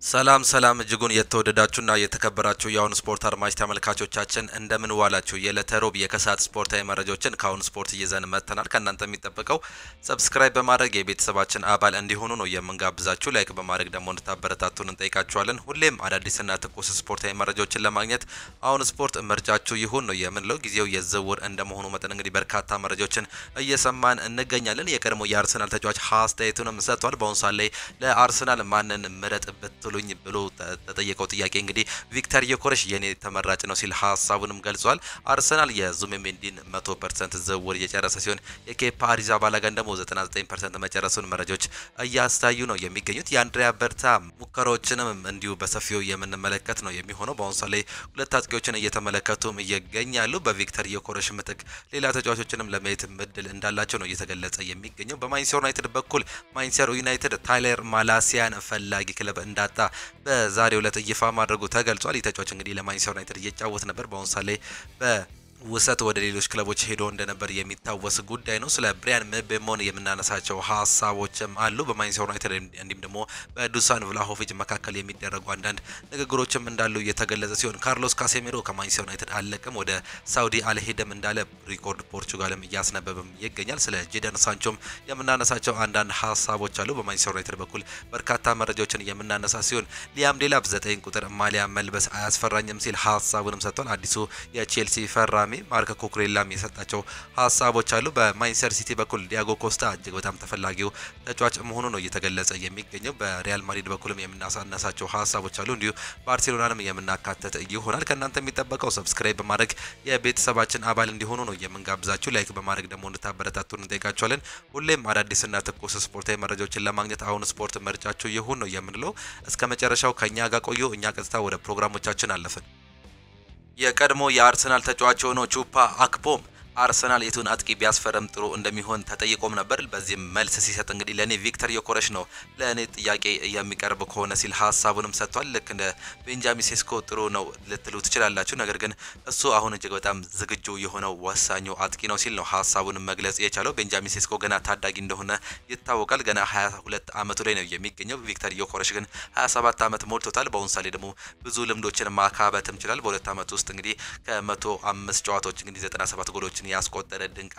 ሰላም ሰላም እጅጉን የተወደዳችሁና የተከበራችሁ የአሁን ስፖርት አድማጭ ተመልካቾቻችን እንደምን ዋላችሁ። የዕለተ ሮብ የከሰዓት ስፖርታዊ መረጃዎችን ከአሁን ስፖርት ይዘን መጥተናል። ከእናንተ የሚጠበቀው ሰብስክራይብ በማድረግ የቤተሰባችን አባል እንዲሆኑ ነው የምንጋብዛችሁ። ላይክ በማድረግ ደግሞ እንድታበረታቱን እንጠይቃችኋለን። ሁሌም አዳዲስና ትኩስ ስፖርታዊ መረጃዎችን ለማግኘት አሁን ስፖርት ምርጫችሁ ይሁን ነው የምንለው። ጊዜው የዝውውር እንደመሆኑ መጠን እንግዲህ በርካታ መረጃዎችን እየሰማን እንገኛለን። የቀድሞ የአርሰናል ተጫዋች አስተያየቱንም ሰጥቷል። በአሁኑ ሰዓት ላይ ለአርሰናል ማንን ምረጥ ብትሉኝ ብሎ ተጠየቀው ጥያቄ እንግዲህ ቪክተር ዮኬሬሽ የኔ ተመራጭ ነው ሲል ሀሳቡንም ገልጿል። አርሰናል የዙቢሜንዲን 100% ዝውውር እየጨረሰ ሲሆን የኬፓ አሪዛባላጋን ደግሞ 99% መጨረሱን መረጃዎች እያሳዩ ነው የሚገኙት። የአንድሪያ በርታ ሙከራዎችንም እንዲሁ በሰፊው የምንመለከት ነው የሚሆነው። በአሁኑ ሰዓት ላይ ሁለት አጥቂዎችን እየተመለከቱም ይገኛሉ። በቪክተር ዮኬሬሽ ምትክ ሌላ ተጫዋቾችንም ለማየት እድል እንዳላቸው ነው እየተገለጸ የሚገኘው። በማንቸስተር ዩናይትድ በኩል ማንቸስተር ዩናይትድ ታይለር ማላሲያን ፈላጊ ክለብ እንዳጣ በዛሬው ዕለት ይፋ ማድረጉ ተገልጿል። የተጫዋች እንግዲህ ለማንቸስተር ዩናይትድ እየጫወተ ነበር። በአሁኑ ሰዓት ላይ ውሰት ወደ ሌሎች ክለቦች ሄዶ እንደነበር የሚታወስ ጉዳይ ነው። ስለ ብሪያን ምቤሞን የምናነሳቸው ሀሳቦችም አሉ። በማንቸስተር ዩናይትድ እንዲሁም ደግሞ በዱሳን ቭላሆቪች መካከል የሚደረጉ አንዳንድ ንግግሮችም እንዳሉ እየተገለጸ ሲሆን ካርሎስ ካሴሜሮ ከማንቸስተር ዩናይትድ አለቅም ወደ ሳውዲ አልሄደም እንዳለ ሪኮርድ ፖርቹጋልም እያስነበበም ይገኛል። ስለ ጄደን ሳንቾም የምናነሳቸው አንዳንድ ሀሳቦች አሉ። በማንቸስተር ዩናይትድ በኩል በርካታ መረጃዎችን የምናነሳ ሲሆን ሊያም ዴላፕ 9 ቁጥር ማሊያ መልበስ አያስፈራኝም ሲል ሀሳቡንም ሰጥቷል። አዲሱ የቼልሲ ፈራ ማርክ ኮኩሬላም የሰጣቸው ሀሳቦች አሉ። በማንቸስተር ሲቲ በኩል ዲያጎ ኮስታ እጅግ በጣም ተፈላጊው ተጫዋች መሆኑ ነው እየተገለጸ የሚገኘው። በሪያል ማድሪድ በኩልም የምናነሳቸው ሀሳቦች አሉ። እንዲሁ ባርሴሎናንም የምናካተት ይሆናል። ከእናንተ የሚጠበቀው ሰብስክራይብ በማድረግ የቤተሰባችን አባል እንዲሆኑ ነው የምንጋብዛችሁ። ላይክ በማድረግ ደግሞ እንድታበረታቱን እንጠይቃችኋለን። ሁሌም አዳዲስና ትኩስ ስፖርታዊ መረጃዎችን ለማግኘት አሁን ስፖርት ምርጫችሁ ይሁን ነው የምንለው። እስከ መጨረሻው ከኛ ጋር ቆዩ። እኛ ቀጥታ ወደ ፕሮግራሞቻችን አለፍን። የቀድሞ የአርሰናል ተጫዋች ሆኖ ቹፓ አክፖም አርሰናል የቱን አጥቂ ቢያስፈርም ጥሩ እንደሚሆን ተጠይቆም ነበር። በዚህም መልስ ሲሰጥ እንግዲህ ለኔ ቪክተር ዮኬሬሽ ነው ለኔ ጥያቄ የሚቀርብ ከሆነ ሲል ሀሳቡንም ሰጥቷል። ልክ እንደ ቤንጃሚን ሴስኮ ጥሩ ነው ልትሉ ትችላላችሁ፣ ነገር ግን እሱ አሁን እጅግ በጣም ዝግጁ የሆነው ወሳኙ አጥቂ ነው ሲል ነው ሀሳቡንም መግለጽ የቻለው። ቤንጃሚን ሴስኮ ገና ታዳጊ እንደሆነ ይታወቃል። ገና 22 ዓመቱ ላይ ነው የሚገኘው። ቪክተር ዮኬሬሽ ግን 27 ዓመት ሞልቶታል። በአሁኑ ሰዓት ደግሞ ብዙ ልምዶችን ማካበትም ይችላል። በሁለት ዓመት ውስጥ እንግዲህ ከ105 ጨዋታዎች እንግዲህ 97 ጎሎችን ያስቆጠረ ድንቅ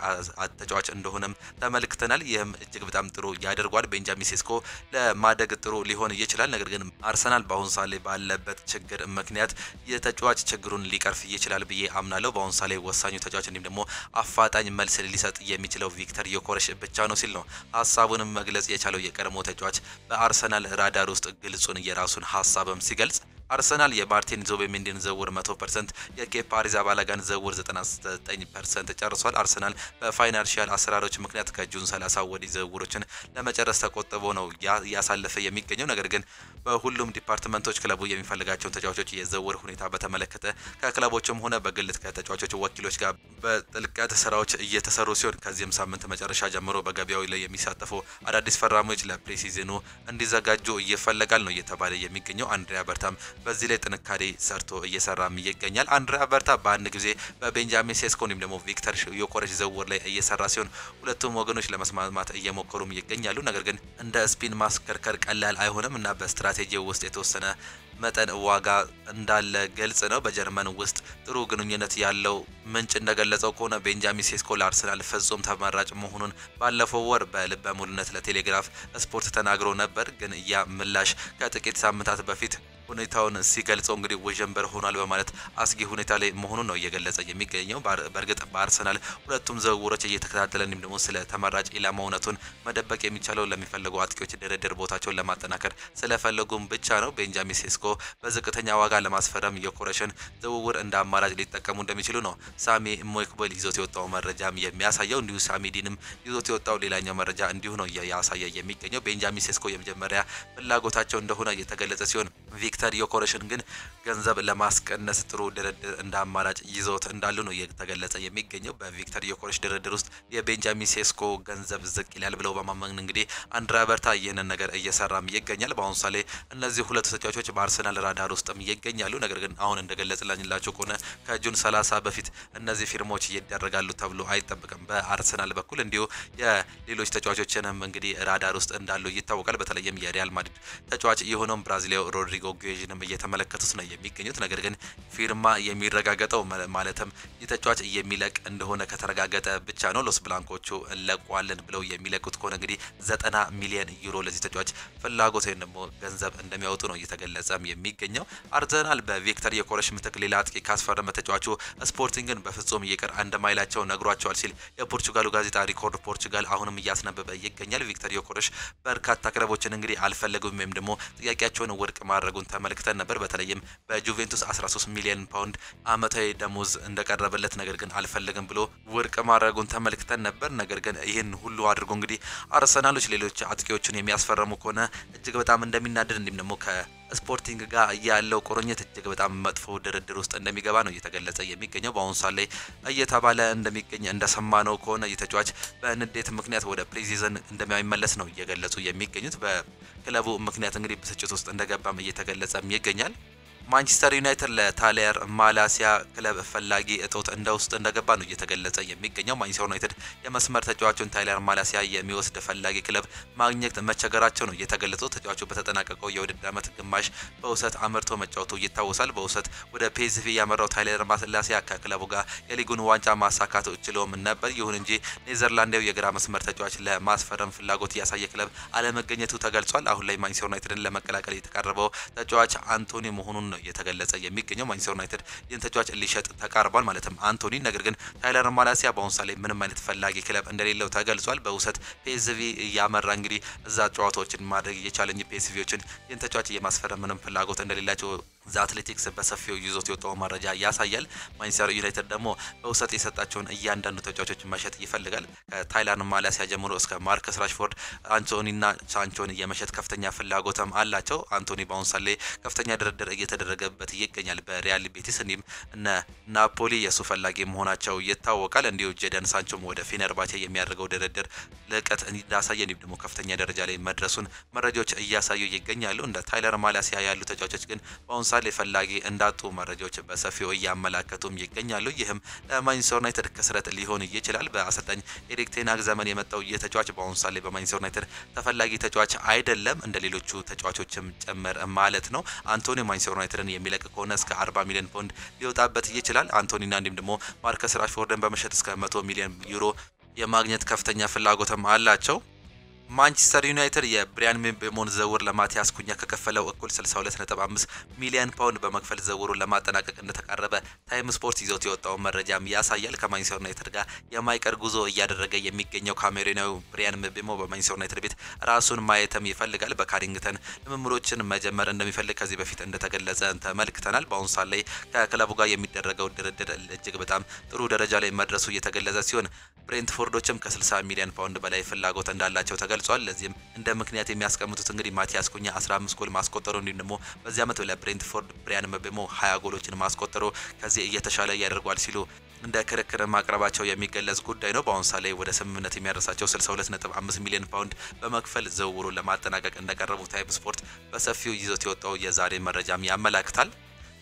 ተጫዋች እንደሆነም ተመልክተናል። ይህም እጅግ በጣም ጥሩ ያደርጓል። ቤንጃሚን ሴስኮ ለማደግ ጥሩ ሊሆን ይችላል፣ ነገር ግን አርሰናል በአሁኑ ሰዓት ላይ ባለበት ችግር ምክንያት የተጫዋች ችግሩን ሊቀርፍ ይችላል ብዬ አምናለሁ። በአሁኑ ሰዓት ላይ ወሳኙ ተጫዋች እንዲሁም ደግሞ አፋጣኝ መልስ ሊሰጥ የሚችለው ቪክተር ዮኬሬሽ ብቻ ነው ሲል ነው ሀሳቡንም መግለጽ የቻለው። የቀድሞ ተጫዋች በአርሰናል ራዳር ውስጥ ግልጹን የራሱን ሀሳብም ሲገልጽ አርሰናል የማርቲን ዙቢሜንዲን ዝውውር 100%፣ የኬፓ አሪዛባላጋን ዝውውር 99% ጨርሷል። አርሰናል በፋይናንሻል አሰራሮች ምክንያት ከጁን 30 ወዲህ ዝውውሮችን ለመጨረስ ተቆጥቦ ነው ያሳለፈ የሚገኘው። ነገር ግን በሁሉም ዲፓርትመንቶች ክለቡ የሚፈልጋቸውን ተጫዋቾች የዝውውር ሁኔታ በተመለከተ ከክለቦችም ሆነ በግል ከተጫዋቾች ወኪሎች ጋር በጥልቀት ስራዎች እየተሰሩ ሲሆን ከዚህም ሳምንት መጨረሻ ጀምሮ በገበያው ላይ የሚሳተፉ አዳዲስ ፈራሚዎች ለፕሪሲዝኑ እንዲዘጋጁ ይፈለጋል ነው እየተባለ የሚገኘው። አንድሪያ በርታም በዚህ ላይ ጥንካሬ ሰርቶ እየሰራም ይገኛል። አንድሪያ በርታ በአንድ ጊዜ በቤንጃሚን ሴስኮ እንዲሁም ደግሞ ቪክተር ዮኬሬሽ ዝውውር ላይ እየሰራ ሲሆን ሁለቱም ወገኖች ለመስማማት እየሞከሩም ይገኛሉ። ነገር ግን እንደ ስፒን ማስከርከር ቀላል አይሆንም እና በስትራቴጂ ውስጥ የተወሰነ መጠን ዋጋ እንዳለ ግልጽ ነው። በጀርመን ውስጥ ጥሩ ግንኙነት ያለው ምንጭ እንደገለጸው ከሆነ ቤንጃሚን ሴስኮ ለአርሰናል ፍጹም ተመራጭ መሆኑን ባለፈው ወር በልበ ሙሉነት ለቴሌግራፍ ስፖርት ተናግሮ ነበር። ግን ያ ምላሽ ከጥቂት ሳምንታት በፊት ሁኔታውን ሲገልጸው እንግዲህ ውዥንብር ሆኗል በማለት አስጊ ሁኔታ ላይ መሆኑን ነው እየገለጸ የሚገኘው። በእርግጥ በአርሰናል ሁለቱም ዝውውሮች እየተከታተለ እንዲሁም ደግሞ ስለ ተመራጭ ኢላማ እውነቱን መደበቅ የሚቻለው ለሚፈልጉ አጥቂዎች ድርድር ቦታቸውን ለማጠናከር ስለፈለጉም ብቻ ነው። ቤንጃሚን ሴስኮ በዝቅተኛ ዋጋ ለማስፈረም ዮኬሬሽን ዝውውር እንደ አማራጭ ሊጠቀሙ እንደሚችሉ ነው ሳሚ ሞይክቦል ይዞት የወጣው መረጃም የሚያሳየው። እንዲሁ ሳሚ ዲንም ይዞት የወጣው ሌላኛው መረጃ እንዲሁ ነው ያሳየ የሚገኘው። ቤንጃሚን ሴስኮ የመጀመሪያ ፍላጎታቸው እንደሆነ እየተገለጸ ሲሆን ቪክተር ዮኬሬሽን ግን ገንዘብ ለማስቀነስ ጥሩ ድርድር እንደ አማራጭ ይዘውት እንዳሉ ነው እየተገለጸ የሚገኘው። በቪክተር ዮኬሬሽ ድርድር ውስጥ የቤንጃሚን ሴስኮ ገንዘብ ዝቅ ይላል ብለው በማመን እንግዲህ አንድሪያ በርታ ይህንን ነገር እየሰራም ይገኛል። በአሁኑ ሰዓት ላይ እነዚህ ሁለቱ ተጫዋቾች በአርሰናል ራዳር ውስጥም ይገኛሉ። ነገር ግን አሁን እንደገለጽላችሁ ከሆነ ከጁን 30 በፊት እነዚህ ፊርማዎች ይደረጋሉ ተብሎ አይጠበቅም። በአርሰናል በኩል እንዲሁ የሌሎች ተጫዋቾችንም እንግዲህ ራዳር ውስጥ እንዳሉ ይታወቃል። በተለይም የሪያል ማድሪድ ተጫዋች የሆነው ብራዚሊያው ሮድሪጎ ሮድሪጎ ጌዥንም እየተመለከቱት ነው የሚገኙት። ነገር ግን ፊርማ የሚረጋገጠው ማለትም የተጫዋች የሚለቅ እንደሆነ ከተረጋገጠ ብቻ ነው። ሎስ ብላንኮቹ ለቋልን ብለው የሚለቁት ከሆነ እንግዲህ 90 ሚሊዮን ዩሮ ለዚህ ተጫዋች ፍላጎት ወይም ደግሞ ገንዘብ እንደሚያወጡ ነው እየተገለጸም የሚገኘው። አርሰናል በቪክተር ዮኬሬሽ ምትክ ሌላ አጥቂ ካስፈረመ ተጫዋቹ ስፖርቲንግን በፍጹም ይቅር እንደማይላቸው ነግሯቸዋል ሲል የፖርቹጋሉ ጋዜጣ ሪኮርድ ፖርቹጋል አሁንም እያስነበበ ይገኛል። ቪክተር ዮኬሬሽ በርካታ ክለቦችን እንግዲህ አልፈለጉም ወይም ደግሞ ጥያቄያቸውን ውድቅ ማድረጉን ተመልክተን ነበር። በተለይም በጁቬንቱስ 13 ሚሊዮን ፓውንድ አመታዊ ደሞዝ እንደቀረበለት ነገር ግን አልፈልግም ብሎ ውድቅ ማድረጉን ተመልክተን ነበር። ነገር ግን ይህን ሁሉ አድርጎ እንግዲህ አርሰናሎች ሌሎች አጥቂዎችን የሚያስፈርሙ ከሆነ እጅግ በጣም እንደሚናደድ እንዲሁም ደግሞ ከስፖርቲንግ ጋር ያለው ቁርኝት እጅግ በጣም መጥፎ ድርድር ውስጥ እንደሚገባ ነው እየተገለጸ የሚገኘው። በአሁኑ ሰዓት ላይ እየተባለ እንደሚገኝ እንደሰማነው ከሆነ የተጫዋች በንዴት ምክንያት ወደ ፕሪሲዝን እንደማይመለስ ነው እየገለጹ የሚገኙት። በክለቡ ምክንያት እንግዲህ ብስጭት ውስጥ እንደገባም እየተገለጸም ይገኛል። ማንቸስተር ዩናይትድ ለታሊየር ማላሲያ ክለብ ፈላጊ እጦት ውስጥ እንደገባ ነው እየተገለጸ የሚገኘው። ማንቸስተር ዩናይትድ የመስመር ተጫዋቹን ታሊየር ማላሲያ የሚወስድ ፈላጊ ክለብ ማግኘት መቸገራቸው ነው እየተገለጸው። ተጫዋቹ በተጠናቀቀው የውድድር ዓመት ግማሽ በውሰት አመርቶ መጫወቱ ይታወሳል። በውሰት ወደ ፒኤስቪ ያመራው ታሊየር ማላሲያ ከክለቡ ጋር የሊጉን ዋንጫ ማሳካት ችሎም ነበር። ይሁን እንጂ ኔዘርላንዳዊ የግራ መስመር ተጫዋች ለማስፈረም ፍላጎት ያሳየ ክለብ አለመገኘቱ ተገልጿል። አሁን ላይ ማንቸስተር ዩናይትድን ለመቀላቀል የተቃረበው ተጫዋች አንቶኒ መሆኑን ነው እየተገለጸ የሚገኘው። ማንቸስተር ዩናይትድ ይህን ተጫዋች ሊሸጥ ተቃርቧል ማለትም አንቶኒ። ነገር ግን ታይለር ማላሲያ በአሁኑ ሰዓት ላይ ምንም አይነት ፈላጊ ክለብ እንደሌለው ተገልጿል። በውሰት ፒኤስቪ ያመራ እንግዲህ እዛ ጨዋታዎችን ማድረግ የቻለኝ ፒኤስቪዎችን ይህን ተጫዋች የማስፈረም ምንም ፍላጎት እንደሌላቸው ዘ አትሌቲክስ በሰፊው ይዞት የወጣው መረጃ ያሳያል። ማንቸስተር ዩናይትድ ደግሞ በውሰት የሰጣቸውን እያንዳንዱ ተጫዋቾች መሸጥ ይፈልጋል። ከታይለር ማላሲያ ጀምሮ እስከ ማርከስ ራሽፎርድ፣ አንቶኒና ሳንቾን የመሸጥ ከፍተኛ ፍላጎትም አላቸው። አንቶኒ በአሁኑ ሰዓት ላይ ከፍተኛ ድርድር እየተደረገበት ይገኛል በሪያል ቤቲስ። እንዲሁም እነ ናፖሊ የሱ ፈላጊ መሆናቸው ይታወቃል። እንዲሁ ጄደን ሳንቾም ወደ ፌነርባቼ የሚያደርገው ድርድር ልቀት እንዳሳየ እንዲሁም ደግሞ ከፍተኛ ደረጃ ላይ መድረሱን መረጃዎች እያሳዩ ይገኛሉ። እንደ ታይለር ማላሲያ ያሉ ተጫዋቾች ግን በአሁኑ ሰዓት ላይ ፈላጊ እንዳጡ መረጃዎች በሰፊው እያመላከቱም ይገኛሉ። ይህም ለማንቸስተር ዩናይትድ ክስረት ሊሆን ይችላል። በአሰልጣኝ ኤሪክ ቴን ሃግ ዘመን የመጣው የተጫዋች በአሁኑ ሰዓት ላይ በማንቸስተር ዩናይትድ ተፈላጊ ተጫዋች አይደለም፣ እንደ ሌሎቹ ተጫዋቾችም ጭምር ማለት ነው። አንቶኒ ማንቸስተር ዩናይትድን የሚለቅ ከሆነ እስከ 40 ሚሊዮን ፓውንድ ሊወጣበት ይችላል። አንቶኒና እንዲሁም ደግሞ ማርከስ ራሽፎርድን በመሸጥ እስከ 100 ሚሊዮን ዩሮ የማግኘት ከፍተኛ ፍላጎትም አላቸው። ማንቸስተር ዩናይትድ የብሪያን ምቤሞን ዝውውር ለማቲያስ ኩኛ ከከፈለው እኩል 62.5 ሚሊዮን ፓውንድ በመክፈል ዝውውሩን ለማጠናቀቅ እንደተቃረበ ታይም ስፖርት ይዞት የወጣው መረጃም ያሳያል። ከማንቸስተር ዩናይትድ ጋር የማይቀር ጉዞ እያደረገ የሚገኘው ካሜሩናዊው ብሪያን ምቤሞ በማንቸስተር ዩናይትድ ቤት ራሱን ማየትም ይፈልጋል። በካሪንግተን ልምምዶችን መጀመር እንደሚፈልግ ከዚህ በፊት እንደተገለጸ ተመልክተናል። በአሁኑ ሰዓት ላይ ከክለቡ ጋር የሚደረገው ድርድር እጅግ በጣም ጥሩ ደረጃ ላይ መድረሱ እየተገለጸ ሲሆን ብሬንትፎርዶችም ከ60 ሚሊዮን ፓውንድ በላይ ፍላጎት እንዳላቸው ተገልጿል። ለዚህም እንደ ምክንያት የሚያስቀምጡት እንግዲህ ማቲያስ ኩኛ 15 ጎል ማስቆጠሩ እንዲሁም ደግሞ በዚህ ዓመት ለብሬንትፎርድ ብሪያን ምቤሞ 20 ጎሎችን ማስቆጠሩ ከዚህ እየተሻለ ያደርጓል ሲሉ እንደ ክርክር ማቅረባቸው የሚገለጽ ጉዳይ ነው። በአሁኑ ሰዓት ላይ ወደ ስምምነት የሚያደርሳቸው 62.5 ሚሊዮን ፓውንድ በመክፈል ዝውውሩን ለማጠናቀቅ እንደቀረቡ ታይም ስፖርት በሰፊው ይዞት የወጣው የዛሬ መረጃም ያመላክታል።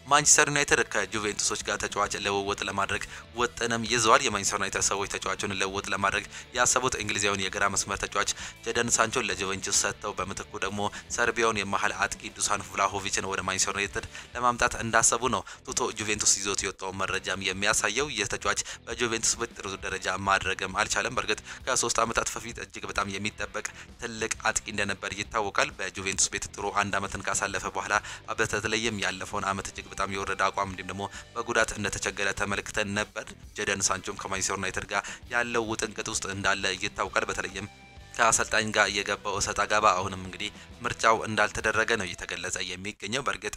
ማንቸስተር ዩናይትድ ከጁቬንቱሶች ጋር ተጫዋች ለውውጥ ለማድረግ ወጥንም ይዘዋል። የማንቸስተር ዩናይትድ ሰዎች ተጫዋቹን ለውውጥ ለማድረግ ያሰቡት እንግሊዛዊውን የግራ መስመር ተጫዋች ጄደን ሳንቾን ለጁቬንቱስ ሰጥተው በምትኩ ደግሞ ሰርቢያውን የመሃል አጥቂ ዱሳን ቭላሆቪችን ወደ ማንቸስተር ዩናይትድ ለማምጣት እንዳሰቡ ነው ቱቶ ጁቬንቱስ ይዞት የወጣው መረጃም የሚያሳየው። የተጫዋች በጁቬንቱስ ጥሩ ደረጃ ማድረግም አልቻለም። በእርግጥ ከ3 ዓመታት በፊት እጅግ በጣም የሚጠበቅ ትልቅ አጥቂ እንደነበር ይታወቃል። በጁቬንቱስ ቤት ጥሩ አንድ ዓመትን ካሳለፈ በኋላ በተለይም ያለፈውን ዓመት እጅግ በጣም የወረደ አቋም እንዲሁም ደግሞ በጉዳት እንደተቸገረ ተመልክተን ነበር። ጄደን ሳንቾም ከማንቸስተር ዩናይትድ ጋር ያለው ውጥንቅጥ ውስጥ እንዳለ ይታወቃል። በተለይም ከአሰልጣኝ ጋር የገባው እሰጥ አገባ አሁንም እንግዲህ ምርጫው እንዳልተደረገ ነው እየተገለጸ የሚገኘው። በእርግጥ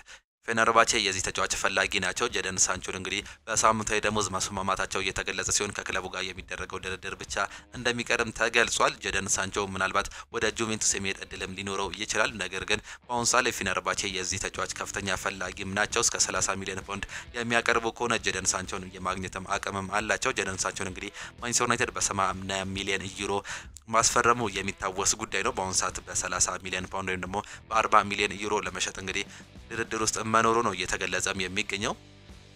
ፌነርባቼ የዚህ ተጫዋች ፈላጊ ናቸው። ጄደን ሳንቾን እንግዲህ በሳምንታዊ ደሞዝ መስማማታቸው እየተገለጸ ሲሆን ከክለቡ ጋር የሚደረገው ድርድር ብቻ እንደሚቀርም ተገልጿል። ጄደን ሳንቾ ምናልባት ወደ ጁቬንቱስ የሚሄድ እድልም ሊኖረው ይችላል። ነገር ግን በአሁኑ ሰዓት ላይ ፌነርባቼ የዚህ ተጫዋች ከፍተኛ ፈላጊም ናቸው። እስከ 30 ሚሊዮን ፓውንድ የሚያቀርቡ ከሆነ ጄደን ሳንቾን የማግኘትም አቅምም አላቸው። ጄደን ሳንቾን እንግዲህ ማንቸስተር ዩናይትድ በ80 ሚሊዮን ዩሮ ማስፈረሙ የሚታወስ ጉዳይ ነው። በአሁኑ ሰዓት በ30 ሚሊዮን ፓውንድ ወይም ደግሞ በ40 ሚሊዮን ዩሮ ለመሸጥ እንግዲህ ድርድር ውስጥ መኖሩ ነው እየተገለጸም የሚገኘው።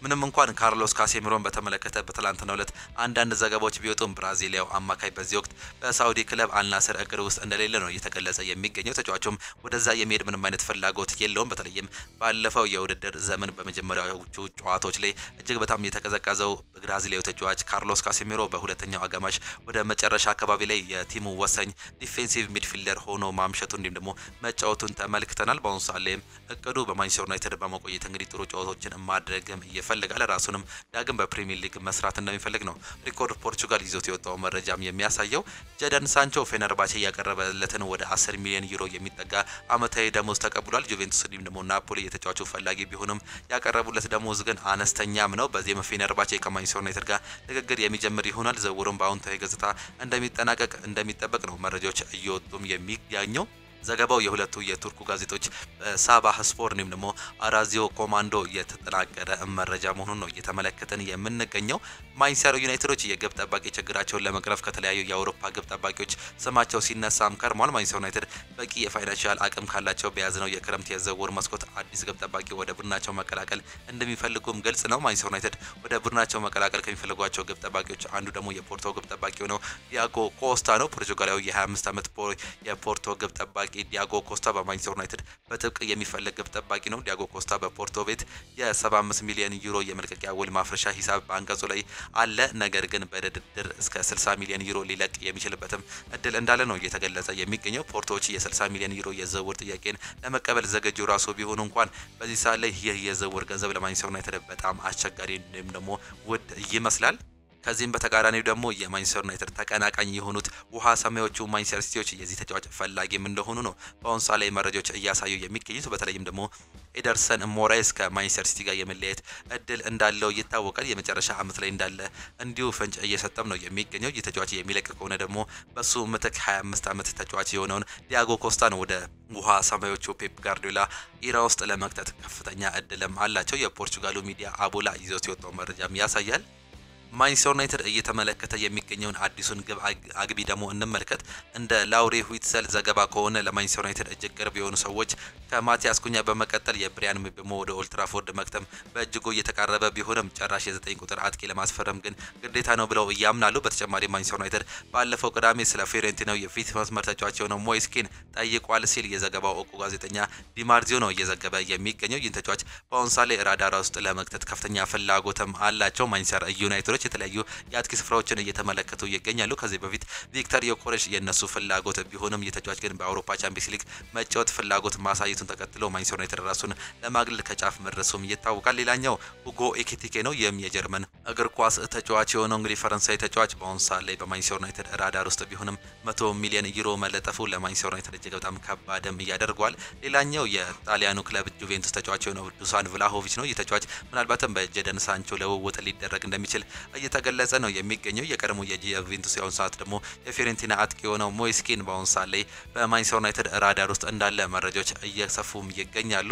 ምንም እንኳን ካርሎስ ካሴሚሮን በተመለከተ በትላንትናው ዕለት አንዳንድ ዘገባዎች ቢወጡም ብራዚሊያው አማካይ በዚህ ወቅት በሳውዲ ክለብ አልናስር እቅድ ውስጥ እንደሌለ ነው እየተገለጸ የሚገኘው። ተጫዋቹም ወደዛ የሚሄድ ምንም አይነት ፍላጎት የለውም። በተለይም ባለፈው የውድድር ዘመን በመጀመሪያዎቹ ጨዋታዎች ላይ እጅግ በጣም የተቀዘቀዘው ብራዚሊያው ተጫዋች ካርሎስ ካሴሚሮ በሁለተኛው አጋማሽ ወደ መጨረሻ አካባቢ ላይ የቲሙ ወሳኝ ዲፌንሲቭ ሚድፊልደር ሆኖ ማምሸቱ እንዲሁም ደግሞ መጫወቱን ተመልክተናል። በአሁኑ ሰዓት ላይም እቅዱ በማንቸስተር ዩናይትድ በመቆየት እንግዲህ ጥሩ ጨዋታዎችን ማድረግም ይፈልጋል። ራሱንም ዳግም በፕሪሚየር ሊግ መስራት እንደሚፈልግ ነው ሪኮርድ ፖርቹጋል ይዞት የወጣው መረጃም የሚያሳየው። ጀደን ሳንቾ ፌነርባቼ ያቀረበለትን ወደ 10 ሚሊዮን ዩሮ የሚጠጋ አመታዊ ደሞዝ ተቀብሏል። ጁቬንቱስ እንዲሁም ደግሞ ናፖሊ የተጫዋቹ ፈላጊ ቢሆንም ያቀረቡለት ደሞዝ ግን አነስተኛም ነው። በዚህም ፌነርባቼ ከማንቸስተር ዩናይትድ ጋር ንግግር የሚጀምር ይሆናል። ዝውውሩም በአዎንታዊ ገጽታ እንደሚጠናቀቅ እንደሚጠበቅ ነው መረጃዎች እየወጡም የሚገኘው። ዘገባው የሁለቱ የቱርኩ ጋዜጦች ሳባህ ስፖርት እንዲሁም ደግሞ አራዚዮ ኮማንዶ የተጠናቀረ መረጃ መሆኑን ነው እየተመለከተን የምንገኘው። ማንቸስተር ዩናይትዶች የግብ ጠባቂ ችግራቸውን ለመቅረፍ ከተለያዩ የአውሮፓ ግብ ጠባቂዎች ስማቸው ሲነሳም ከርሟል። ማንቸስተር ዩናይትድ በቂ የፋይናንሻል አቅም ካላቸው በያዝነው የክረምት የዝውውር መስኮት አዲስ ግብ ጠባቂ ወደ ቡድናቸው መቀላቀል እንደሚፈልጉም ግልጽ ነው። ማንቸስተር ዩናይትድ ወደ ቡድናቸው መቀላቀል ከሚፈልጓቸው ግብ ጠባቂዎች አንዱ ደግሞ የፖርቶ ግብ ጠባቂ ነው ዲያጎ ኮስታ ነው። ፖርቹጋላዊ የ25 ዓመት የፖርቶ ግብ ጠባቂ ዲያጎ ኮስታ በማንቸስተር ዩናይትድ በጥብቅ የሚፈልግ ግብ ጠባቂ ነው። ዲያጎ ኮስታ በፖርቶ ቤት የ75 ሚሊዮን ዩሮ የመልቀቂያ ውል ማፍረሻ ሂሳብ በአንቀጹ ላይ አለ። ነገር ግን በድርድር እስከ 60 ሚሊዮን ዩሮ ሊለቅ የሚችልበትም እድል እንዳለ ነው እየተገለጸ የሚገኘው። ፖርቶዎች የ60 ሚሊዮን ዩሮ የዝውውር ጥያቄን ለመቀበል ዘገጁ ራሱ ቢሆኑ እንኳን በዚህ ሰዓት ላይ ይህ የዝውውር ገንዘብ ለማንቸስተር ዩናይትድ በጣም አስቸጋሪ ወይም ደግሞ ውድ ይመስላል። ከዚህም በተቃራኒው ደግሞ የማንቸስተር ዩናይትድ ተቀናቃኝ የሆኑት ውሃ ሰማያዎቹ ማንቸስተር ሲቲዎች የዚህ ተጫዋች ፈላጊም እንደሆኑ ነው በአሁኑ ሰዓት ላይ መረጃዎች እያሳዩ የሚገኙት። በተለይም ደግሞ ኤደርሰን ሞራይስ ከማንቸስተር ሲቲ ጋር የመለያየት እድል እንዳለው ይታወቃል። የመጨረሻ አመት ላይ እንዳለ እንዲሁ ፍንጭ እየሰጠም ነው የሚገኘው። ይህ ተጫዋች የሚለቅ ከሆነ ደግሞ በሱ ምትክ 25 ዓመት ተጫዋች የሆነውን ዲያጎ ኮስታን ወደ ውሃ ሰማያዎቹ ፔፕ ጋርዲዮላ ኢራ ውስጥ ለመክተት ከፍተኛ እድልም አላቸው። የፖርቹጋሉ ሚዲያ አቦላ ይዞት የወጣው መረጃም ያሳያል። ማንቸስተር ዩናይትድ እየተመለከተ የሚገኘውን አዲሱን ግብ አግቢ ደግሞ እንመልከት። እንደ ላውሬ ዊትሰል ዘገባ ከሆነ ለማንቸስተር ዩናይትድ እጅግ ቅርብ የሆኑ ሰዎች ከማቲያስ ኩኛ በመቀጠል የብሪያን ምቤሞ ወደ ኦልድ ትራፎርድ መክተም በእጅጉ እየተቃረበ ቢሆንም ጭራሽ የ9 ቁጥር አጥቂ ለማስፈረም ግን ግዴታ ነው ብለው ያምናሉ። በተጨማሪ ማንቸስተር ዩናይትድ ባለፈው ቅዳሜ ስለ ፊዮሬንቲናው የፊት መስመር ተጫዋች የሆነው ሞይስኪን ጠይቋል ሲል የዘገባው እውቁ ጋዜጠኛ ዲማርዚዮ ነው እየዘገበ የሚገኘው። ይህን ተጫዋች በአሁኑ ሰዓት ላይ ራዳራ ውስጥ ለመክተት ከፍተኛ ፍላጎትም አላቸው። ማንቸስተር ዩናይትዶች የተለያዩ የአጥቂ ስፍራዎችን እየተመለከቱ ይገኛሉ። ከዚህ በፊት ቪክተር ዮኬሬሽ የነሱ ፍላጎት ቢሆንም የተጫዋች ግን በአውሮፓ ቻምፒየንስ ሊግ መጫወት ፍላጎት ማሳየቱን ተከትሎ ማንቸስተር ዩናይትድ ራሱን ለማግለል ከጫፍ መድረሱም ይታወቃል። ሌላኛው ሁጎ ኤኪቲኬ ነው። ይህም የጀርመን እግር ኳስ ተጫዋች የሆነው እንግዲህ ፈረንሳይ ተጫዋች በአሁኑ ሰዓት ላይ በማንቸስተር ዩናይትድ ራዳር ውስጥ ቢሆንም 100 ሚሊዮን ዩሮ መለጠፉ ለማንቸስተር ዩናይትድ እጅግ በጣም ከባድም ያደርገዋል። ሌላኛው የጣሊያኑ ክለብ ጁቬንቱስ ተጫዋች የሆነው ዱሳን ቭላሆቪች ነው። ይህ ተጫዋች ምናልባትም በጀደን ሳንቾ ለውውጥ ሊደረግ እንደሚችል እየተገለጸ ነው የሚገኘው። የቀድሞ የጁቬንቱስ ያሁን ሰዓት ደግሞ የፊዮሬንቲና አጥቂ የሆነው ሞይስኪን በአሁኑ ሰዓት ላይ በማንቸስተር ዩናይትድ ራዳር ውስጥ እንዳለ መረጃዎች እየሰፉም ይገኛሉ።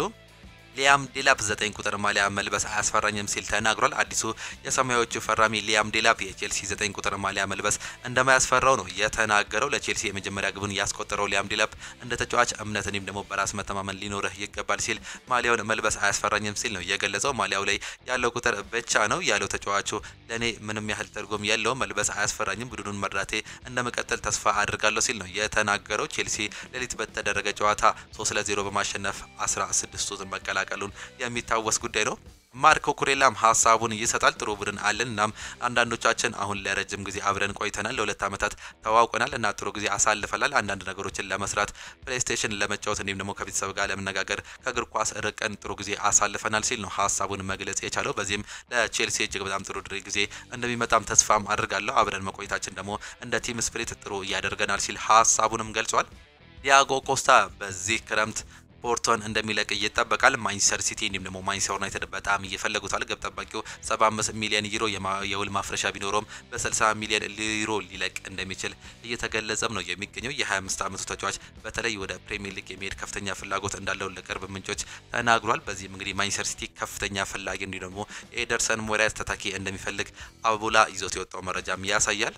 ሊያም ዴላፕ 9 ቁጥር ማሊያ መልበስ አያስፈራኝም ሲል ተናግሯል። አዲሱ የሰማያዊዎቹ ፈራሚ ሊያም ዴላፕ የቼልሲ 9 ቁጥር ማሊያ መልበስ እንደማያስፈራው ነው የተናገረው። ለቼልሲ የመጀመሪያ ግቡን ያስቆጠረው ሊያም ዴላፕ እንደ ተጫዋች እምነት እንዲሁም ደግሞ በራስ መተማመን ሊኖርህ ይገባል ሲል ማሊያውን መልበስ አያስፈራኝም ሲል ነው የገለጸው። ማሊያው ላይ ያለው ቁጥር ብቻ ነው ያለው ተጫዋቹ ለኔ ምንም ያህል ትርጉም የለውም፣ መልበስ አያስፈራኝም፣ ቡድኑን መርዳቴ እንደመቀጠል ተስፋ አድርጋለሁ ሲል ነው የተናገረው። ቼልሲ ሌሊት በተደረገ ጨዋታ 3-0 በማሸነፍ 16ቱን መቀላቀሉን የሚታወስ ጉዳይ ነው። ማርኮ ኩሬላም ሀሳቡን ይሰጣል። ጥሩ ቡድን አለን፣ እናም አንዳንዶቻችን አሁን ለረጅም ጊዜ አብረን ቆይተናል፣ ለ2 ዓመታት ተዋውቀናል እና ጥሩ ጊዜ አሳልፈናል። አንዳንድ ነገሮችን ለመስራት ፕሌይስቴሽን ለመጫወት እንዲሁም ደግሞ ከቤተሰብ ጋር ለመነጋገር ከእግር ኳስ ርቀን ጥሩ ጊዜ አሳልፈናል ሲል ነው ሀሳቡን መግለጽ የቻለው። በዚህም ለቼልሲ እጅግ በጣም ጥሩ ጊዜ እንደሚመጣም ተስፋም አድርጋለሁ። አብረን መቆየታችን ደግሞ እንደ ቲም ስፕሪት ጥሩ እያደርገናል ሲል ሀሳቡንም ገልጿል። ዲያጎ ኮስታ በዚህ ክረምት ፖርቶን እንደሚለቅ ይጠበቃል። ማንቸስተር ሲቲ እንዲሁም ደግሞ ማንቸስተር ዩናይትድ በጣም እየፈለጉታል። ግብ ጠባቂው 75 ሚሊዮን ዩሮ የውል ማፍረሻ ቢኖረውም በ60 ሚሊዮን ዩሮ ሊለቅ እንደሚችል እየተገለጸም ነው የሚገኘው። የ25 ዓመቱ ተጫዋች በተለይ ወደ ፕሪሚየር ሊግ የሚሄድ ከፍተኛ ፍላጎት እንዳለው ለቅርብ ምንጮች ተናግሯል። በዚህም እንግዲህ ማንቸስተር ሲቲ ከፍተኛ ፈላጊ እንዲሁም ደግሞ ኤደርሰን ሞራይስ ተተኪ እንደሚፈልግ አቡላ ይዞት የወጣው መረጃም ያሳያል።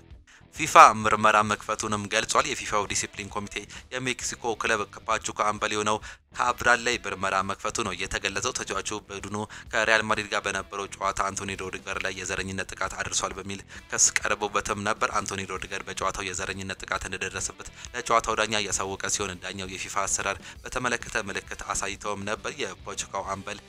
ፊፋ ምርመራ መክፈቱንም ገልጿል። የፊፋው ዲሲፕሊን ኮሚቴ የሜክሲኮ ክለብ ፓቹካ አምበል የሆነው ካብራል ላይ ምርመራ መክፈቱ ነው የተገለጸው። ተጫዋቹ በቡድኑ ከሪያል ማድሪድ ጋር በነበረው ጨዋታ አንቶኒ ሩዲገር ላይ የዘረኝነት ጥቃት አድርሷል በሚል ክስ ቀርቦበትም ነበር። አንቶኒ ሩዲገር በጨዋታው የዘረኝነት ጥቃት እንደደረሰበት ለጨዋታው ዳኛ ያሳወቀ ሲሆን ዳኛው የፊፋ አሰራር በተመለከተ ምልክት አሳይተውም ነበር። የፓቹካው አምበል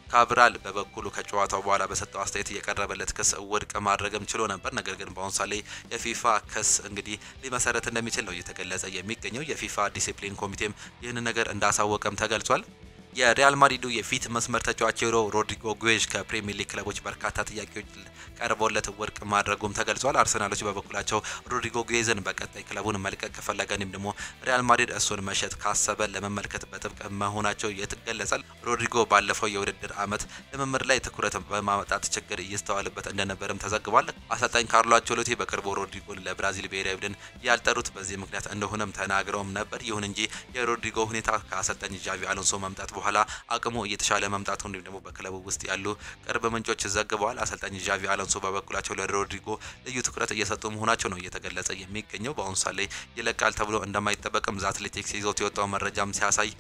ካብራል በበኩሉ ከጨዋታው በኋላ በሰጠው አስተያየት የቀረበለት ክስ ውድቅ ማድረግም ችሎ ነበር። ነገር ግን በአሁን ሰዓት ላይ የፊፋ ክስ እንግዲህ ሊመሰረት እንደሚችል ነው እየተገለጸ የሚገኘው። የፊፋ ዲሲፕሊን ኮሚቴም ይህንን ነገር እንዳሳወቀም ተገልጿል። የሪያል ማድሪዱ የፊት መስመር ተጫዋች ሮድሪጎ ጉዌዥ ከፕሪሚየር ሊግ ክለቦች በርካታ ጥያቄዎች ቀርቦለት ውድቅ ማድረጉም ተገልጿል። አርሰናሎች በበኩላቸው ሮድሪጎ ጉዌዥን በቀጣይ ክለቡን መልቀቅ ከፈለገ እንዲሁም ደግሞ ሪያል ማድሪድ እሱን መሸጥ ካሰበ ለመመልከት በጥብቅ መሆናቸው ይገለጻል። ሮድሪጎ ባለፈው የውድድር ዓመት ልምምድ ላይ ትኩረት በማመጣት ችግር እየስተዋለበት እንደነበርም ተዘግቧል። አሰልጣኝ ካርሎ አንቸሎቲ በቅርቡ ሮድሪጎን ለብራዚል ብሔራዊ ቡድን ያልጠሩት በዚህ ምክንያት እንደሆነም ተናግረውም ነበር። ይሁን እንጂ የሮድሪጎ ሁኔታ ከአሰልጣኝ ጃቪ አሎንሶ መምጣት በኋላ አቅሙ እየተሻለ መምጣቱ እንዲሁም ደግሞ በክለቡ ውስጥ ያሉ ቅርብ ምንጮች ዘግበዋል። አሰልጣኝ ጃቪ አሎንሶ በበኩላቸው ለሮድሪጎ ልዩ ትኩረት እየሰጡ መሆናቸው ነው እየተገለጸ የሚገኘው። በአሁኑ ሰዓት ላይ ይለቃል ተብሎ እንደማይጠበቅም አትሌቲክስ ይዞት የወጣው መረጃም ሲያሳይ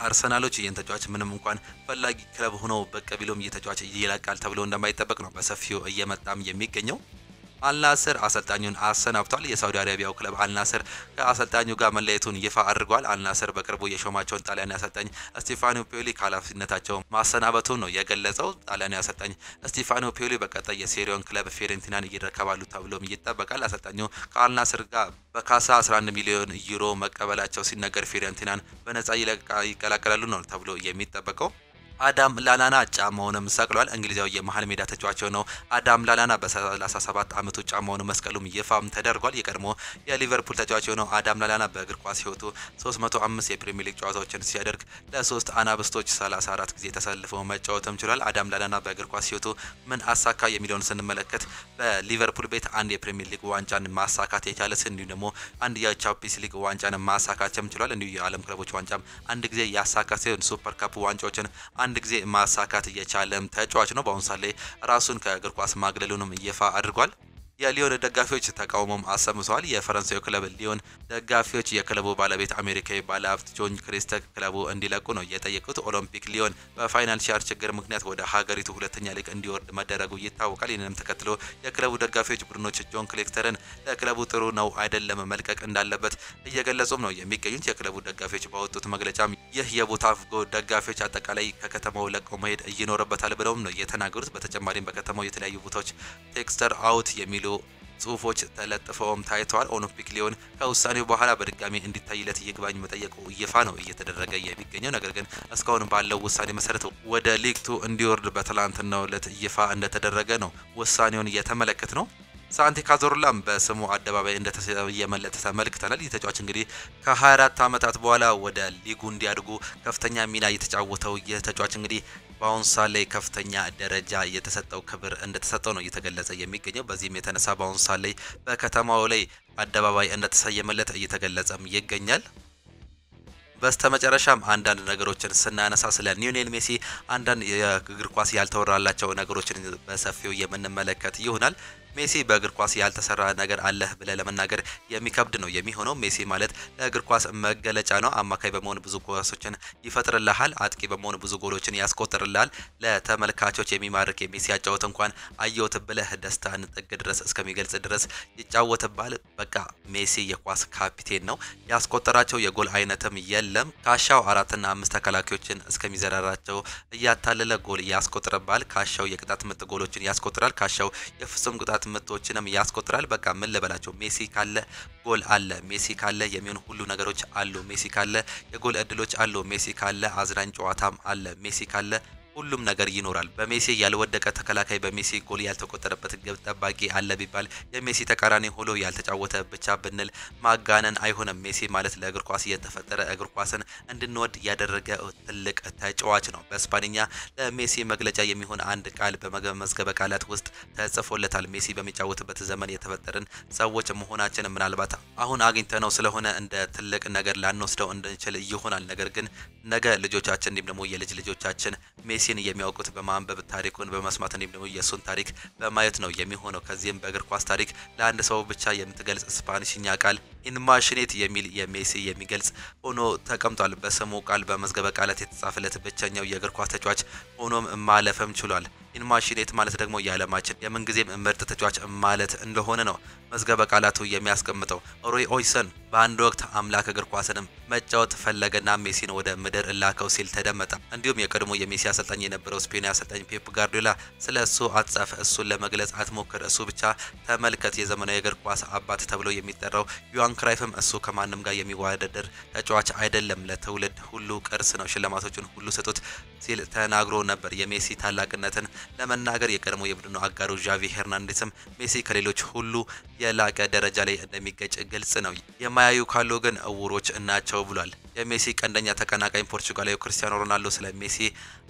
አርሰናሎች ይህን ተጫዋች ምንም እንኳን ፈላጊ ክለብ ሆነው በቀ ቢሎም እየተጫዋች ይለቃል ተብሎ እንደማይጠበቅ ነው በሰፊው እየመጣም የሚገኘው። አልናስር አሰልጣኙን አሰናብቷል። የሳውዲ አረቢያው ክለብ አልናስር ከአሰልጣኙ ጋር መለየቱን ይፋ አድርጓል። አልናስር በቅርቡ የሾማቸውን ጣሊያናዊ አሰልጣኝ ስቴፋኖ ፒዮሊ ከኃላፊነታቸው ማሰናበቱን ነው የገለጸው። ጣሊያናዊ አሰልጣኝ ስቴፋኖ ፒዮሊ በቀጣይ የሴሪዮን ክለብ ፊዮሬንቲናን ይረከባሉ ተብሎም ይጠበቃል። አሰልጣኙ ከአልናስር ጋር በካሳ 11 ሚሊዮን ዩሮ መቀበላቸው ሲነገር ፊዮሬንቲናን በነጻ ይቀላቀላሉ ነው ተብሎ የሚጠበቀው። አዳም ላላና ጫማውንም ሰቅሏል። እንግሊዛዊ የመሃል ሜዳ ተጫዋች ነው አዳም ላላና በ37 ዓመቱ ጫማውን መስቀሉም ይፋም ተደርጓል። የቀድሞ የሊቨርፑል ተጫዋች ነው አዳም ላላና በእግር ኳስ ሕይወቱ 305 የፕሪሚየር ሊግ ጨዋታዎችን ሲያደርግ ለሶስት አናብስቶች 34 ጊዜ ተሰልፎ መጫወትም ችሏል። አዳም ላላና በእግር ኳስ ሕይወቱ ምን አሳካ የሚለውን ስንመለከት በሊቨርፑል ቤት አንድ የፕሪሚየር ሊግ ዋንጫን ማሳካት የቻለ እንዲሁም ደግሞ አንድ የቻምፒየንስ ሊግ ዋንጫን ማሳካትም ችሏል። እንዲሁ የዓለም ክለቦች ዋንጫም አንድ ጊዜ ያሳካ ሲሆን ሱፐር ካፕ ዋንጫዎችን አንድ ጊዜ ማሳካት የቻለም ተጫዋች ነው። በአሁኑ ሰዓት ላይ ራሱን ከእግር ኳስ ማግለሉንም ይፋ አድርጓል። የሊዮን ደጋፊዎች ተቃውሞም አሰምተዋል። የፈረንሳዩ ክለብ ሊዮን ደጋፊዎች የክለቡ ባለቤት አሜሪካዊ ባለሀብት ጆን ክሪስተክ ክለቡ እንዲለቁ ነው የጠየቁት። ኦሎምፒክ ሊዮን በፋይናንሻል ችግር ምክንያት ወደ ሀገሪቱ ሁለተኛ ሊግ እንዲወርድ መደረጉ ይታወቃል። ይህንንም ተከትሎ የክለቡ ደጋፊዎች ቡድኖች ጆን ክሌክተርን ለክለቡ ጥሩ ነው አይደለም መልቀቅ እንዳለበት እየገለጹም ነው የሚገኙት። የክለቡ ደጋፊዎች ባወጡት መግለጫም ይህ የቦታፎጎ ደጋፊዎች አጠቃላይ ከከተማው ለቀው መሄድ ይኖርበታል ብለውም ነው የተናገሩት። በተጨማሪም በከተማው የተለያዩ ቦታዎች ቴክስተር አውት የሚሉ ጽሁፎች ተለጥፈውም ታይተዋል። ኦሎምፒክ ሊዮን ከውሳኔው በኋላ በድጋሚ እንዲታይለት ይግባኝ መጠየቁ ይፋ ነው እየተደረገ የሚገኘው። ነገር ግን እስካሁን ባለው ውሳኔ መሰረት ወደ ሊግ 2 እንዲወርድ በትላንትናው ዕለት ይፋ እንደተደረገ ነው ውሳኔውን እየተመለከት ነው። ሳንቲ ካዞርላም በስሙ አደባባይ እንደተሰየመለት ተመልክተናል። ይህ ተጫዋች እንግዲህ ከ24 ዓመታት በኋላ ወደ ሊጉ እንዲያድጉ ከፍተኛ ሚና የተጫወተው ይህ ተጫዋች እንግዲህ በአሁኑ ሰዓት ላይ ከፍተኛ ደረጃ የተሰጠው ክብር እንደተሰጠው ነው እየተገለጸ የሚገኘው። በዚህም የተነሳ በአሁኑ ሰዓት ላይ በከተማው ላይ አደባባይ እንደተሰየመለት እየተገለጸም ይገኛል። በስተመጨረሻም አንዳንድ ነገሮችን ስናነሳ ስለ ሊዮኔል ሜሲ አንዳንድ የእግር ኳስ ያልተወራላቸው ነገሮችን በሰፊው የምንመለከት ይሆናል። ሜሲ በእግር ኳስ ያልተሰራ ነገር አለ ብለ ለመናገር የሚከብድ ነው የሚሆነው። ሜሲ ማለት ለእግር ኳስ መገለጫ ነው። አማካይ በመሆን ብዙ ኳሶችን ይፈጥርልሃል፣ አጥቂ በመሆን ብዙ ጎሎችን ያስቆጥርልሃል። ለተመልካቾች የሚማርክ የሜሲ ያጫወት እንኳን አየውት ብለህ ደስታን ጥግ ድረስ እስከሚገልጽ ድረስ ይጫወትባል። በቃ ሜሲ የኳስ ካፒቴን ነው። ያስቆጠራቸው የጎል አይነትም የለም። ካሻው 4 እና 5 ተከላካዮችን እስከሚዘራራቸው እያታለለ ጎል ያስቆጥርባል። ካሻው የቅጣት ምት ጎሎችን ያስቆጥራል። ካሻው የፍጹም ቅጣት ምቶችንም ያስቆጥራል። በቃ ምን ልበላቸው፣ ሜሲ ካለ ጎል አለ፣ ሜሲ ካለ የሚሆን ሁሉ ነገሮች አሉ፣ ሜሲ ካለ የጎል እድሎች አሉ፣ ሜሲ ካለ አዝናኝ ጨዋታም አለ፣ ሜሲ ካለ ሁሉም ነገር ይኖራል። በሜሲ ያልወደቀ ተከላካይ በሜሲ ጎል ያልተቆጠረበት ግብ ጠባቂ አለ ቢባል የሜሲ ተቃራኒ ሆሎ ያልተጫወተ ብቻ ብንል ማጋነን አይሆንም። ሜሲ ማለት ለእግር ኳስ የተፈጠረ እግር ኳስን እንድንወድ ያደረገ ትልቅ ተጫዋች ነው። በስፓኒኛ ለሜሲ መግለጫ የሚሆን አንድ ቃል በመዝገበ ቃላት ውስጥ ተጽፎለታል። ሜሲ በሚጫወትበት ዘመን የተፈጠረን ሰዎች መሆናችን ምናልባት አሁን አግኝተነው ስለሆነ እንደ ትልቅ ነገር ላንወስደው እንችል ይሆናል። ነገር ግን ነገ ልጆቻችን እንዲሁም ደግሞ የልጅ ልጆቻችን ሜሲ ሜሲን የሚያውቁት በማንበብ ታሪኩን በመስማት እንዲሁም ደግሞ የሱን ታሪክ በማየት ነው የሚሆነው። ከዚህም በእግር ኳስ ታሪክ ለአንድ ሰው ብቻ የምትገልጽ ስፓኒሽኛ ቃል ኢንማሽኔት የሚል የሜሲ የሚገልጽ ሆኖ ተቀምጧል። በስሙ ቃል በመዝገበ ቃላት የተጻፈለት ብቸኛው የእግር ኳስ ተጫዋች ሆኖም ማለፍም ችሏል። ኢንማሽኔት ማለት ደግሞ የዓለማችን የምንጊዜም ምርጥ ተጫዋች ማለት እንደሆነ ነው መዝገበ ቃላቱ የሚያስቀምጠው። ሮይ ኦይሰን በአንድ ወቅት አምላክ እግር ኳስንም መጫወት ፈለገና ሜሲን ወደ ምድር ላከው ሲል ተደመጠ። እንዲሁም የቀድሞ የሜሲ አሰልጣኝ የነበረው ስፔን አሰልጣኝ ፔፕ ጋርዲዮላ ስለ እሱ አጻፈ፣ እሱን ለመግለጽ አትሞክር፣ እሱ ብቻ ተመልከት። የዘመናዊ እግር ኳስ አባት ተብሎ የሚጠራው ዮሃን ክራይፍም እሱ ከማንም ጋር የሚወዳደር ተጫዋች አይደለም፣ ለትውልድ ሁሉ ቅርስ ነው፣ ሽልማቶቹን ሁሉ ስጡት ሲል ተናግሮ ነበር። የሜሲ ታላቅነትን ለመናገር የቀድሞ የቡድኑ አጋሩ ዣቪ ሄርናንዴስም ሜሲ ከሌሎች ሁሉ የላቀ ደረጃ ላይ እንደሚገጭ ግልጽ ነው፣ የማያዩ ካሉ ግን እውሮች ናቸው ብሏል። የሜሲ ቀንደኛ ተቀናቃኝ ፖርቹጋላዊ ክርስቲያኖ ሮናልዶ ስለ ሜሲ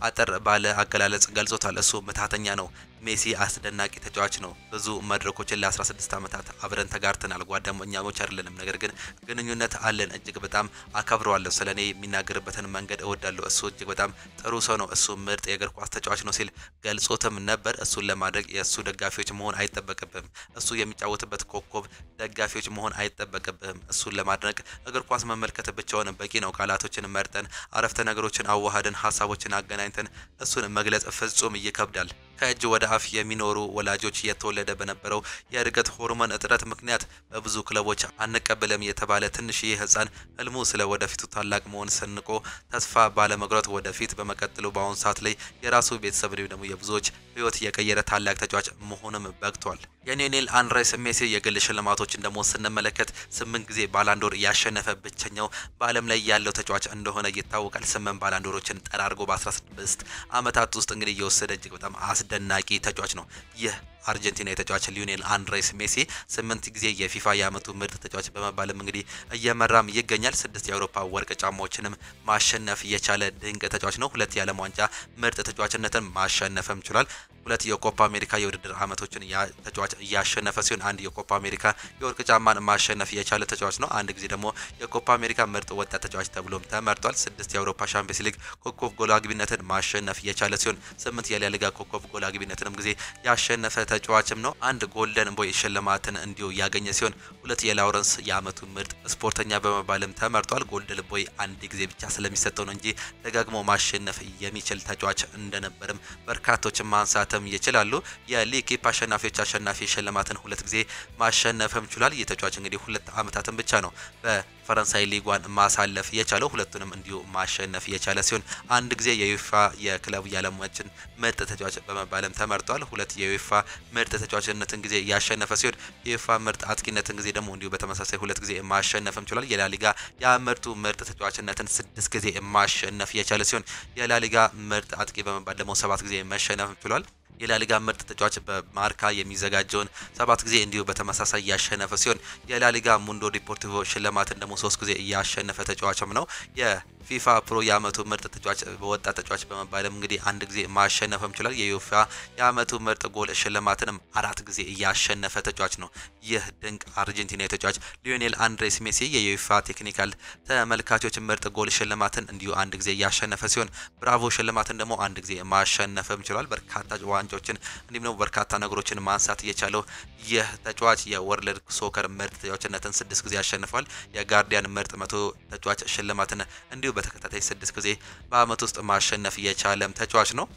አጠር ባለ አገላለጽ ገልጾታል። እሱ ምታተኛ ነው። ሜሲ አስደናቂ ተጫዋች ነው። ብዙ መድረኮችን ለ16 ዓመታት አብረን ተጋርተናል። ጓደኛሞች አይደለንም፣ ነገር ግን ግንኙነት አለን። እጅግ በጣም አከብረዋለሁ። ስለኔ የሚናገርበትን መንገድ እወዳለሁ። እሱ እጅግ በጣም ጥሩ ሰው ነው። እሱ ምርጥ የእግር ኳስ ተጫዋች ነው ሲል ገልጾትም ነበር። እሱን ለማድረግ የእሱ ደጋፊዎች መሆን አይጠበቅብህም። እሱ የሚጫወትበት ኮከብ ደጋፊዎች መሆን አይጠበቅብህም። እሱን ለማድረግ እግር ኳስ መመልከት ብቻውን በቂ ነው። ቃላቶችን መርጠን አረፍተ ነገሮችን አዋሃደን ሀሳቦችን አገናኝተን እሱን መግለጽ ፍጹም ይከብዳል። ከእጅ ወደ አፍ የሚኖሩ ወላጆች የተወለደ በነበረው የእድገት ሆርሞን እጥረት ምክንያት በብዙ ክለቦች አንቀበልም የተባለ ትንሽዬ ህፃን ህልሙ ስለ ወደፊቱ ታላቅ መሆን ሰንቆ ተስፋ ባለመቁረጥ ወደፊት በመቀጠሉ በአሁኑ ሰዓት ላይ የራሱ ቤተሰብ ደግሞ የብዙዎች ህይወት የቀየረ ታላቅ ተጫዋች መሆኑም በቅቷል። የሊዮኔል አንድሬስ ሜሲ የግል ሽልማቶችን ደግሞ ስንመለከት 8 ጊዜ ባላንዶር ያሸነፈ ብቸኛው በዓለም ላይ ያለው ተጫዋች እንደሆነ ይታወቃል። 8 ባላንዶሮችን ጠራርጎ በ16 ዓመታት ውስጥ እንግዲህ የወሰደ እጅግ በጣም አስደናቂ ተጫዋች ነው። ይህ አርጀንቲና የተጫዋች ሊዮኔል አንድሬስ ሜሲ 8 ጊዜ የፊፋ የዓመቱ ምርጥ ተጫዋች በመባልም እንግዲህ እየመራም ይገኛል። 6 የአውሮፓ ወርቅ ጫማዎችንም ማሸነፍ የቻለ ድንቅ ተጫዋች ነው። 2 የዓለም ዋንጫ ምርጥ ተጫዋችነትን ማሸነፍም ችሏል። 2 የኮፓ አሜሪካ የውድድር ዓመቶችን ተጫዋች ያሸነፈ ሲሆን 1 የኮፓ አሜሪካ የወርቅ ጫማን ማሸነፍ የቻለ ተጫዋች ነው። 1 ጊዜ ደግሞ የኮፓ አሜሪካ ምርጥ ወጣት ተጫዋች ተብሎም ተመርጧል። 6 የአውሮፓ ሻምፒዮንስ ሊግ ኮከብ ጎል አግቢነትን ማሸነፍ የቻለ ሲሆን 8 የላሊጋ ኮከብ ጎል አግቢነትንም ጊዜ ያሸነፈ ተጫዋችም ነው። 1 ጎልደን ቦይ ሽልማትን እንዲሁ ያገኘ ሲሆን 2 የላውረንስ የዓመቱ ምርጥ ስፖርተኛ በመባልም ተመርጧል። ጎልደን ቦይ አንድ ጊዜ ብቻ ስለሚሰጠው ነው እንጂ ደጋግሞ ማሸነፍ የሚችል ተጫዋች እንደነበርም በርካቶች ማንሳት ይችላሉ። የሊግ አሸናፊዎች አሸናፊ ሽልማትን 2 ጊዜ ማሸነፍም ችሏል። የተጫዋች እንግዲህ 2 ዓመታትን ብቻ ነው በፈረንሳይ ሊጓን ማሳለፍ የቻለው። ሁለቱንም እንዲሁ ማሸነፍ የቻለ ሲሆን 1 ጊዜ የዩኤፋ የክለቡ የዓለማችን ምርጥ ተጫዋች በመባልም ተመርጧል። 2 የዩኤፋ ምርጥ ተጫዋችነትን ጊዜ ያሸነፈ ሲሆን የዩኤፋ ምርጥ አጥቂነትን ጊዜ ደግሞ እንዲሁ በተመሳሳይ 2 ጊዜ ማሸነፍም ችሏል። የላሊጋ የዓመቱ ምርጥ ተጫዋችነትን 6 ጊዜ ማሸነፍ የቻለ ሲሆን የላሊጋ ምርጥ አጥቂ በመባል ደግሞ 7 ጊዜ ማሸነፍም ችሏል። የላሊጋ ምርጥ ተጫዋች በማርካ የሚዘጋጀውን 7 ጊዜ እንዲሁ በተመሳሳይ ያሸነፈ ሲሆን የላሊጋ ሙንዶ ዲፖርቲቮ ሽልማትን ደግሞ 3 ጊዜ ያሸነፈ ተጫዋችም ነው። የፊፋ ፕሮ የዓመቱ ምርጥ ተጫዋች በወጣት ተጫዋች በመባልም እንግዲህ 1 ጊዜ ማሸነፍም ችሏል። የዩኤፋ የዓመቱ ምርጥ ጎል ሽልማትንም 4 ጊዜ ያሸነፈ ተጫዋች ነው። ይህ ድንቅ አርጀንቲናዊ ተጫዋች ሊዮኔል አንድሬስ ሜሲ የዩኤፋ ቴክኒካል ተመልካቾች ምርጥ ጎል ሽልማትን እንዲሁ 1 ጊዜ ያሸነፈ ሲሆን ብራቮ ሽልማትን ደግሞ 1 ጊዜ ማሸነፍም ችሏል። በርካታ ዋንጫዎችን እንዲሁም ደግሞ በርካታ ነገሮችን ማንሳት የቻለው ይህ ተጫዋች የወርልድ ሶከር ምርጥ ተጫዋችነትን 6 ጊዜ ያሸንፏል። የጋርዲያን ምርጥ 100 ተጫዋች ሽልማትን እንዲሁ በተከታታይ 6 ጊዜ በዓመት ውስጥ ማሸነፍ የቻለም ተጫዋች ነው።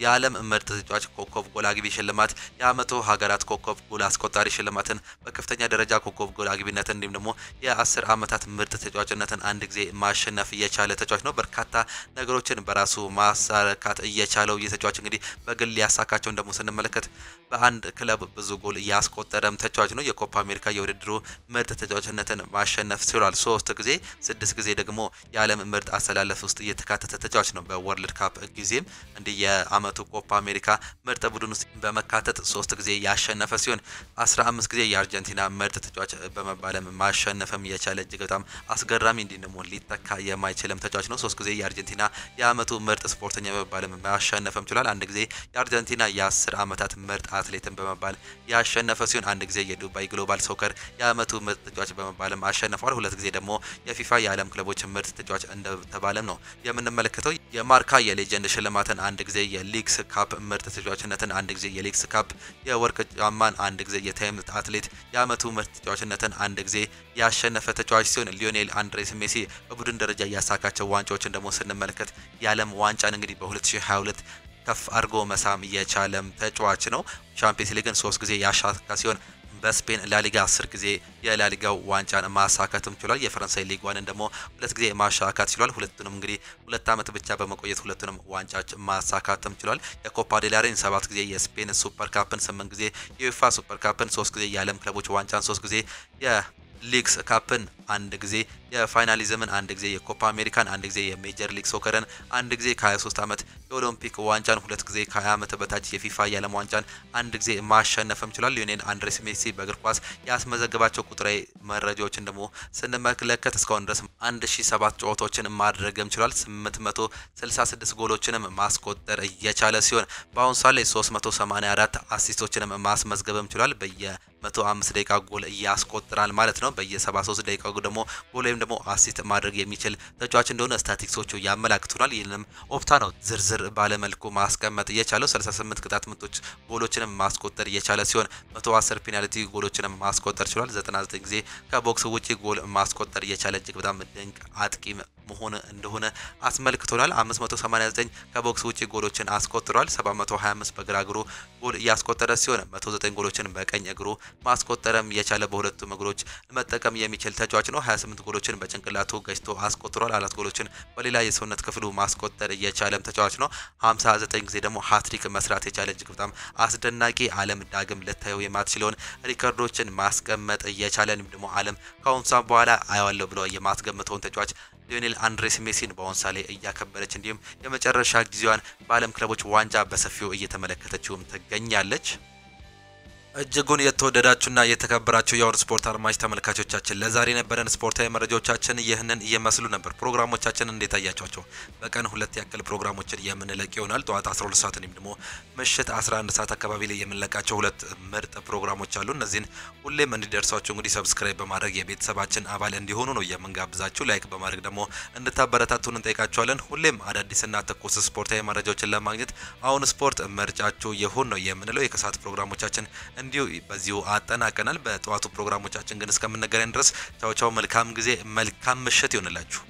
የዓለም ምርጥ ተጫዋች ኮከብ ጎል አግቢ ሽልማት የዓመቱ ሀገራት ኮከብ ጎል አስቆጣሪ ሽልማትን በከፍተኛ ደረጃ ኮከብ ጎል አግቢነትን እንዲሁም ደግሞ የ10 ዓመታት ምርጥ ተጫዋችነትን 1 ጊዜ ማሸነፍ የቻለ ተጫዋች ነው። በርካታ ነገሮችን በራሱ ማሳካት እየቻለው የተጫዋች እንግዲህ በግል ያሳካቸውን ደግሞ ስንመለከት በአንድ ክለብ ብዙ ጎል ያስቆጠረም ተጫዋች ነው። የኮፓ አሜሪካ የውድድሩ ምርጥ ተጫዋችነትን ማሸነፍ ችሏል 3 ጊዜ። 6 ጊዜ ደግሞ የዓለም ምርጥ አሰላለፍ ውስጥ እየተካተተ ተጫዋች ነው። በወርልድ ካፕ ጊዜም እንዲህ የአመቱ ኮፓ አሜሪካ ምርጥ ቡድን ውስጥ በመካተት 3 ጊዜ ያሸነፈ ሲሆን 15 ጊዜ የአርጀንቲና ምርጥ ተጫዋች በመባልም ማሸነፍም የቻለ እጅግ በጣም አስገራሚ እንዲነሞ ሊተካ የማይችልም ተጫዋች ነው። 3 ጊዜ የአርጀንቲና የአመቱ ምርጥ ስፖርተኛ በመባልም ማሸነፍም ችሏል። አንድ ጊዜ የአርጀንቲና የ10 አመታት ምርጥ አትሌትን በመባል ያሸነፈ ሲሆን አንድ ጊዜ የዱባይ ግሎባል ሶከር የአመቱ ምርጥ ተጫዋች በመባልም አሸንፏል። ሁለት ጊዜ ደግሞ የፊፋ የዓለም ክለቦች ምርጥ ተጫዋች እንደተባለም ነው የምንመለከተው። የማርካ የሌጀንድ ሽልማትን አንድ ጊዜ የሊግስ ካፕ ምርጥ ተጫዋችነትን አንድ ጊዜ የሊግስ ካፕ የወርቅ ጫማን አንድ ጊዜ የታይም አትሌት የአመቱ ምርጥ ተጫዋችነትን አንድ ጊዜ ያሸነፈ ተጫዋች ሲሆን ሊዮኔል አንድሬስ ሜሲ በቡድን ደረጃ ያሳካቸው ዋንጫዎችን ደግሞ ስንመለከት የዓለም ዋንጫን እንግዲህ በ2022 ከፍ አድርጎ መሳም የቻለም ተጫዋች ነው። ቻምፒየንስ ሊግን 3 ጊዜ ያሳካ ሲሆን በስፔን ላሊጋ 10 ጊዜ የላሊጋው ዋንጫን ማሳካትም ችሏል። የፈረንሳይ ሊግ ዋንን ደግሞ 2 ጊዜ ማሳካት ችሏል። ሁለቱንም እንግዲህ 2 አመት ብቻ በመቆየት ሁለቱንም ዋንጫዎች ማሳካትም ችሏል። የኮፓ ዴላሬን 7 ጊዜ የስፔን ሱፐር ካፕን 8 ጊዜ የዩኤፋ ሱፐር ካፕን 3 ጊዜ የዓለም ክለቦች ዋንጫን 3 ጊዜ ሊግስ ካፕን አንድ ጊዜ የፋይናሊዝምን አንድ ጊዜ የኮፓ አሜሪካን አንድ ጊዜ የሜጀር ሊግ ሶከርን አንድ ጊዜ ከ23 አመት የኦሎምፒክ ዋንጫን 2 ጊዜ ከ20 አመት በታች የፊፋ የዓለም ዋንጫን አንድ ጊዜ ማሸነፍም ችሏል። ሊዮኔል አንድሬስ ሜሲ በእግር ኳስ ያስመዘገባቸው ቁጥራዊ መረጃዎችን ደግሞ ስንመለከት እስካሁን ድረስ 1007 ጨዋታዎችን ማድረግም ችሏል። 866 ጎሎችንም ማስቆጠር እየቻለ ሲሆን በአሁኑ ሰዓት ላይ 384 አሲስቶችንም ማስመዝገብም ችሏል። በየ105 ደቂቃ ጎል ያስቆጥራል ማለት ነው። በየ73 ደቂቃ ደግሞ ጎል ወይም ደግሞ አሲስት ማድረግ የሚችል ተጫዋች እንደሆነ ስታቲስቲክሶቹ ያመላክቱናል። ይህንም ኦፕታ ነው ዝርዝር ባለመልኩ ማስቀመጥ የቻለው 38 ቅጣት ምቶች ጎሎችንም ማስቆጠር የቻለ ሲሆን 110 ፔናልቲ ጎሎችንም ማስቆጠር ችሏል። 99 ጊዜ ከቦክስ ውጪ ጎል ማስቆጠር የቻለ እጅግ በጣም ድንቅ አጥቂ መሆን እንደሆነ አስመልክቶናል። 589 ከቦክስ ውጪ ጎሎችን አስቆጥሯል። 725 በግራ እግሩ ጎል ያስቆጠረ ሲሆን 109 ጎሎችን በቀኝ እግሩ ማስቆጠረም የቻለ በሁለቱም እግሮች መጠቀም የሚችል ተጫዋች ነው። 28 ጎሎችን በጭንቅላቱ ገጭቶ አስቆጥሯል። 4 ጎሎችን በሌላ የሰውነት ክፍሉ ማስቆጠር የቻለም ተጫዋች ነው። 59 ጊዜ ደግሞ ሃትሪክ መስራት የቻለ እጅግ በጣም አስደናቂ ዓለም ዳግም ልታየው የማትችለውን ሪከርዶችን ማስቀመጥ የቻለ ደግሞ ዓለም ከአሁን ሰዓት በኋላ አያዋለሁ ብሎ የማስገምተውን ተጫዋች ሊዮኔል አንድሬስ ሜሲን በአሁን ሰዓት ላይ እያከበረች እንዲሁም የመጨረሻ ጊዜዋን በዓለም ክለቦች ዋንጫ በሰፊው እየተመለከተችውም ትገኛለች። እጅጉን የተወደዳችሁና የተከበራችሁ የአሁን ስፖርት አድማጭ ተመልካቾቻችን ለዛሬ የነበረን ስፖርታዊ መረጃዎቻችን ይህንን እየመስሉ ነበር። ፕሮግራሞቻችን እንዴት አያችኋቸው? በቀን 2 ያክል ፕሮግራሞችን የምንለቅ ይሆናል። ጠዋት 12 ሰዓት እንዲሁም ደግሞ ምሽት 11 ሰዓት አካባቢ ላይ የምንለቃቸው 2 ምርጥ ፕሮግራሞች አሉ። እነዚህን ሁሌም እንዲደርሷችሁ እንግዲህ ሰብስክራይብ በማድረግ የቤተሰባችን አባል እንዲሆኑ ነው የምንጋብዛችሁ። ላይክ በማድረግ ደግሞ እንድታበረታቱን እንጠይቃችኋለን። ሁሌም አዳዲስና ትኩስ ስፖርታዊ መረጃዎችን ለማግኘት አሁን ስፖርት ምርጫችሁ ይሁን ነው የምንለው። የከሰዓት ፕሮግራሞቻችን እንዲሁ በዚሁ አጠናቀናል። በጠዋቱ ፕሮግራሞቻችን ግን እስከምንገናኝ ድረስ ቻው ቻው። መልካም ጊዜ፣ መልካም ምሽት ይሆንላችሁ።